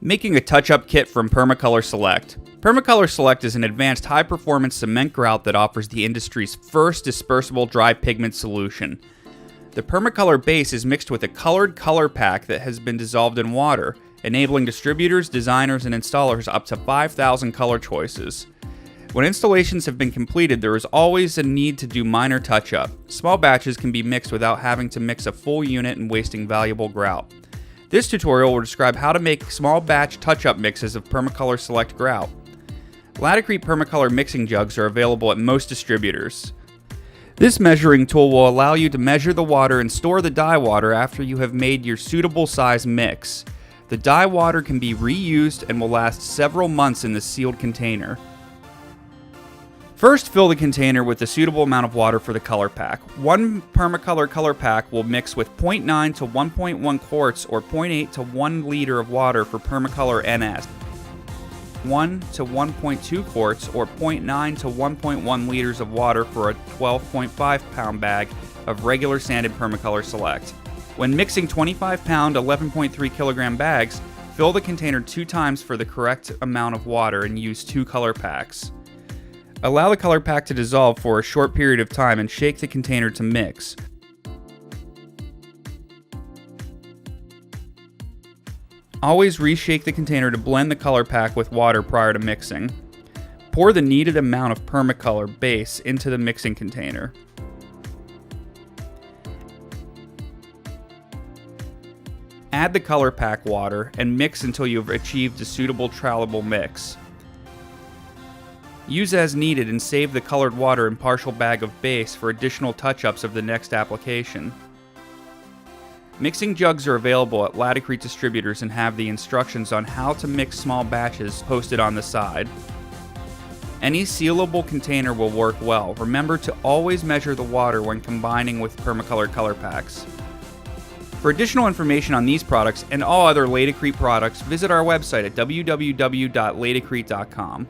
Making a touch-up kit from PERMACOLOR Select. PERMACOLOR Select is an advanced high-performance cement grout that offers the industry's first dispersible dry pigment solution. The PERMACOLOR base is mixed with a colored color pack that has been dissolved in water, enabling distributors, designers, and installers up to 5,000 color choices. When installations have been completed, there is always a need to do minor touch-up. Small batches can be mixed without having to mix a full unit and wasting valuable grout. This tutorial will describe how to make small batch touch-up mixes of PERMACOLOR Select grout. LATICRETE PERMACOLOR mixing jugs are available at most distributors. This measuring tool will allow you to measure the water and store the dye water after you have made your suitable size mix. The dye water can be reused and will last several months in the sealed container. First, fill the container with a suitable amount of water for the color pack. One PERMACOLOR color pack will mix with 0.9 to 1.1 quarts or 0.8 to 1 liter of water for PERMACOLOR NS. 1 to 1.2 quarts or 0.9 to 1.1 liters of water for a 12.5 pound bag of regular sanded PERMACOLOR Select. When mixing 25 pound 11.3 kilogram bags, fill the container 2 times for the correct amount of water and use 2 color packs. Allow the color pack to dissolve for a short period of time and shake the container to mix. Always reshake the container to blend the color pack with water prior to mixing. Pour the needed amount of PERMACOLOR base into the mixing container. Add the color pack water and mix until you have achieved a suitable trowelable mix. Use as needed and save the colored water and partial bag of base for additional touch-ups of the next application. Mixing jugs are available at LATICRETE distributors and have the instructions on how to mix small batches posted on the side. Any sealable container will work well. Remember to always measure the water when combining with PERMACOLOR color packs. For additional information on these products and all other LATICRETE products, visit our website at www.laticrete.com.